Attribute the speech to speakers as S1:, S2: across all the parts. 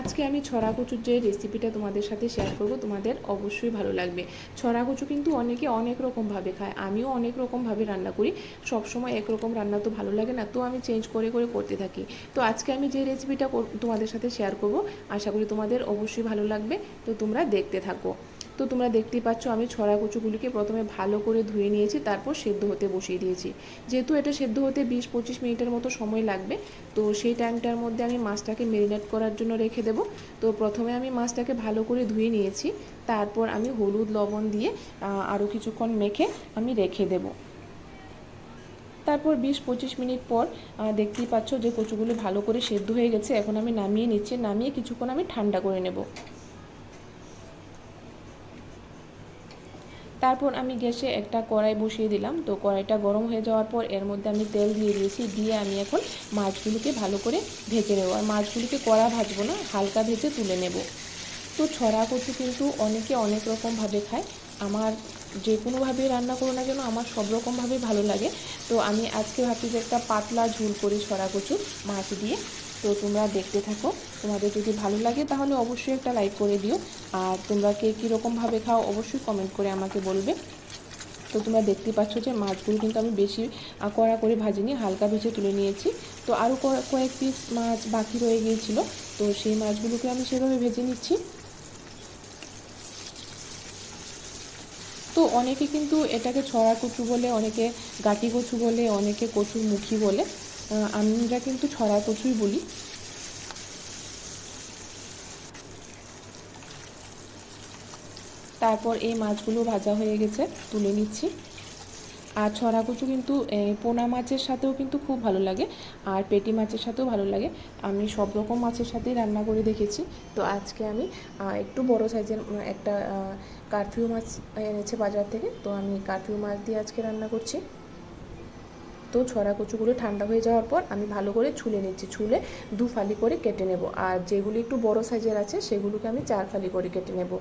S1: আজকে আমি ছড়া কচুর যে রেসিপিটা তোমাদের সাথে শেয়ার করব, তোমাদের অবশ্যই ভালো লাগবে। ছড়া কচু কিন্তু অনেকে অনেক রকমভাবে খায়, আমিও অনেক রকমভাবে রান্না করি। সবসময় একরকম রান্না তো ভালো লাগে না, তো আমি চেঞ্জ করে করে করতে থাকি। তো আজকে আমি যে রেসিপিটা তোমাদের সাথে শেয়ার করব, আশা করি তোমাদের অবশ্যই ভালো লাগবে। তো তোমরা দেখতে থাকো। তো তোমরা দেখতেই পাচ্ছ আমি ছড়া কচুগুলিকে প্রথমে ভালো করে ধুয়ে নিয়েছি, তারপর সেদ্ধ হতে বসিয়ে দিয়েছি। যেহেতু এটা সেদ্ধ হতে 20-25 মিনিটের মতো সময় লাগবে, তো সেই টাইমটার মধ্যে আমি মাছটাকে মেরিনেট করার জন্য রেখে দেবো। তো প্রথমে আমি মাছটাকে ভালো করে ধুয়ে নিয়েছি, তারপর আমি হলুদ লবণ দিয়ে আরও কিছুক্ষণ মেখে আমি রেখে দেবো। তারপর 20-25 মিনিট পর দেখতেই পাচ্ছ যে কচুগুলি ভালো করে সেদ্ধ হয়ে গেছে। এখন আমি নামিয়ে নিচ্ছি, নামিয়ে কিছুক্ষণ আমি ঠান্ডা করে নেব। তারপর আমি গ্যাসে একটা কড়াই বসিয়ে দিলাম। তো কড়াইটা গরম হয়ে যাওয়ার পর এর মধ্যে আমি তেল দিয়ে দিয়েছি, দিয়ে আমি এখন মাছগুলিকে ভালো করে ভেজে নেব। আর মাছগুলিকে কড়া ভাজবো না, হালকা ভেজে তুলে নেব। তো ছড়া কচু কিন্তু অনেকে অনেক রকমভাবে খায়। আমার যে কোনোভাবেই রান্না করো না কেন, আমার সব রকমভাবেই ভালো লাগে। তো আমি আজকে ভাবছি যে একটা পাতলা ঝোল করি ছড়া কচু মাছ দিয়ে। তো তোমরা দেখতে থাকো, তোমাদের যদি ভালো লাগে তাহলে অবশ্যই একটা লাইক করে দিও। আর তোমরা কে কীরকমভাবে খাও অবশ্যই কমেন্ট করে আমাকে বলবে। তো তোমরা দেখতে পাচ্ছ যে মাছগুলো কিন্তু আমি বেশি কড়া করে ভাজিনি, হালকা ভেজে তুলে নিয়েছি। তো আরও কয়েক পিস মাছ বাকি রয়ে গিয়েছিল, তো সেই মাছগুলোকে আমি সেভাবে ভেজে নিচ্ছি। তো অনেকে কিন্তু এটাকে ছড়া কচু বলে, অনেকে গাটি কচু বলে, অনেকে কচুর মুখী বলে। আমরা কিন্তু ছড়া কচুই বলি। তারপর এই মাছগুলো ভাজা হয়ে গেছে, তুলে নিচ্ছি। আর ছড়া কচু কিন্তু পোনা মাছের সাথেও কিন্তু খুব ভালো লাগে, আর পেটি মাছের সাথেও ভালো লাগে। আমি সব রকম মাছের সাথেই রান্না করে দেখেছি। তো আজকে আমি একটু বড় সাইজের একটা কারফিউ মাছ এনেছে বাজার থেকে, তো আমি কারফিউ মাছ দিয়ে আজকে রান্না করছি। তো ছড়া কচুগুলো ঠান্ডা হয়ে যাওয়ার পর আমি ভালো করে ছুলে নিচ্ছি, ছুলে 2 ফালি করে কেটে নেব। আর যেগুলি একটু বড় সাইজের আছে সেগুলোকে আমি 4 ফালি করে কেটে নেব।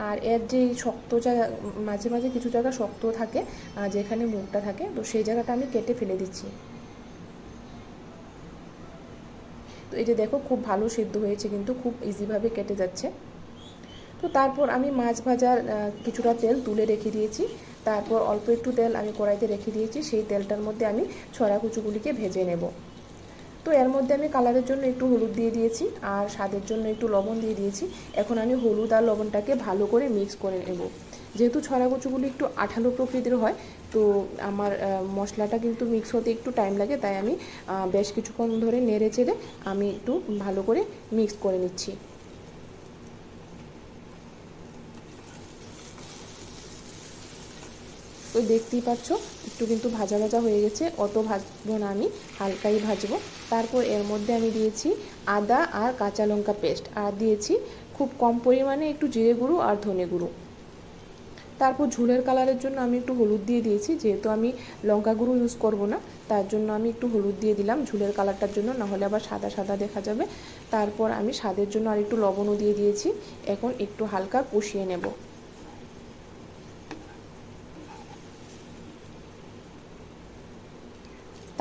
S1: আর এর যে শক্ত জায়গা, মাঝে মাঝে কিছু জায়গা শক্ত থাকে, যেখানে মুখটা থাকে, তো সেই জায়গাটা আমি কেটে ফেলে দিচ্ছি। তো এই যে দেখো খুব ভালো সিদ্ধ হয়েছে, কিন্তু খুব ইজিভাবে কেটে যাচ্ছে। তো তারপর আমি মাছ ভাজার কিছুটা তেল তুলে রেখে দিয়েছি। তারপর অল্প একটু তেল আমি কড়াইতে রেখে দিয়েছি, সেই তেলটার মধ্যে আমি ছড়া কুচুগুলিকে ভেজে নেব। তো এর মধ্যে আমি কালারের জন্য একটু হলুদ দিয়ে দিয়েছি, আর স্বাদের জন্য একটু লবণ দিয়ে দিয়েছি। এখন আমি হলুদ আর লবণটাকে ভালো করে মিক্স করে নেব। যেহেতু ছড়া কচুগুলি একটু আঠালো প্রকৃতির হয়, তো আমার মশলাটা কিন্তু মিক্স হতে একটু টাইম লাগে, তাই আমি বেশ কিছুক্ষণ ধরে নেড়ে চেড়ে আমি একটু ভালো করে মিক্স করে নিচ্ছি। তো দেখতেই পাচ্ছ একটু কিন্তু ভাজা ভাজা হয়ে গেছে, অত ভাজবো না, আমি হালকাই ভাজবো। তারপর এর মধ্যে আমি দিয়েছি আদা আর কাঁচা লঙ্কা পেস্ট, আর দিয়েছি খুব কম পরিমাণে একটু জিরে গুঁড়ো আর ধনে গুঁড়ো। তারপর ঝোলের কালারের জন্য আমি একটু হলুদ দিয়ে দিয়েছি, যেহেতু আমি লঙ্কা গুঁড়ো ইউজ করব না, তার জন্য আমি একটু হলুদ দিয়ে দিলাম ঝোলের কালারটার জন্য, নাহলে আবার সাদা সাদা দেখা যাবে। তারপর আমি স্বাদের জন্য আর একটু লবণও দিয়ে দিয়েছি। এখন একটু হালকা কষিয়ে নেব।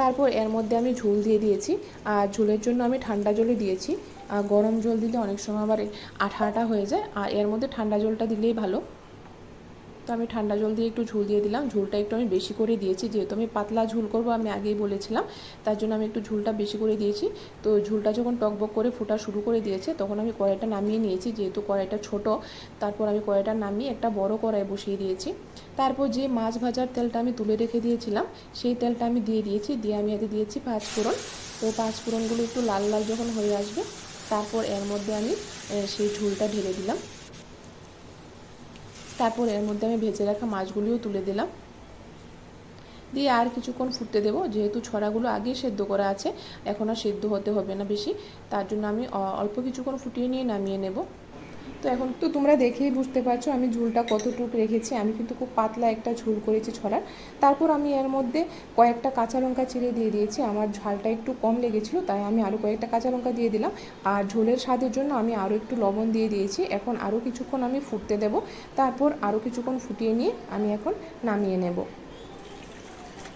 S1: তারপর এর মধ্যে আমি ঝোল দিয়ে দিয়েছি, আর ঝোলের জন্য আমি ঠান্ডা জলই দিয়েছি। গরম জল দিলে অনেক সময় আবার আঠা আঠা হয়ে যায়, আর এর মধ্যে ঠান্ডা জলটা দিলেই ভালো। তো আমি ঠান্ডা জল দিয়ে একটু ঝোল দিয়ে দিলাম। ঝোলটা একটু আমি বেশি করে দিয়েছি, যেহেতু আমি পাতলা ঝোল করবো, আমি আগেই বলেছিলাম, তার জন্য আমি একটু ঝোলটা বেশি করে দিয়েছি। তো ঝোলটা যখন টকবক করে ফোটা শুরু করে দিয়েছে, তখন আমি কড়াইটা নামিয়ে নিয়েছি, যেহেতু কড়াইটা ছোট। তারপর আমি কড়াইটা নামিয়ে একটা বড় কড়াই বসিয়ে দিয়েছি। তারপর যে মাছ ভাজার তেলটা আমি তুলে রেখে দিয়েছিলাম, সেই তেলটা আমি দিয়ে দিয়েছি, দিয়ে আমি এতে দিয়েছি 5 ফোড়ন। তো 5 ফোড়নগুলো একটু লাল লাল যখন হয়ে আসবে, তারপর এর মধ্যে আমি সেই ঝোলটা ঢেলে দিলাম। তারপর এর মধ্যে আমি ভেজে রাখা মাছগুলিও তুলে দিলাম, দিয়ে আর কিছুক্ষণ ফুটতে দেবো। যেহেতু ছড়াগুলো আগেই সেদ্ধ করা আছে, এখন আর সেদ্ধ হতে হবে না বেশি, তার জন্য আমি অল্প কিছুক্ষণ ফুটিয়ে নিয়ে নামিয়ে নেব। তো এখন তো তোমরা দেখেই বুঝতে পারছো আমি ঝোলটা কতটুকু রেখেছি। আমি কিন্তু খুব পাতলা একটা ঝোল করেছি ছড়ার। তারপর আমি এর মধ্যে কয়েকটা কাঁচা লঙ্কা চিড়ে দিয়ে দিয়েছি। আমার ঝালটা একটু কম লেগেছিলো, তাই আমি আরও কয়েকটা কাঁচা লঙ্কা দিয়ে দিলাম। আর ঝোলের স্বাদের জন্য আমি আরও একটু লবণ দিয়ে দিয়েছি। এখন আরও কিছুক্ষণ আমি ফুটতে দেব। তারপর আরও কিছুক্ষণ ফুটিয়ে নিয়ে আমি এখন নামিয়ে নেব।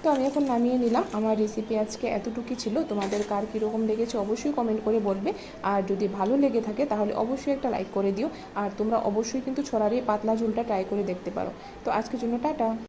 S1: তো আমি এখন নামিয়ে নিলাম। আমার রেসিপি আজকে এতটুকুই ছিল। তোমাদের কার কীরকম লেগেছে অবশ্যই কমেন্ট করে বলবে। আর যদি ভালো লেগে থাকে তাহলে অবশ্যই একটা লাইক করে দিও। আর তোমরা অবশ্যই কিন্তু ছোলার এই পাতলা ঝোলটা ট্রাই করে দেখতে পারো। তো আজকের জন্য টাটা।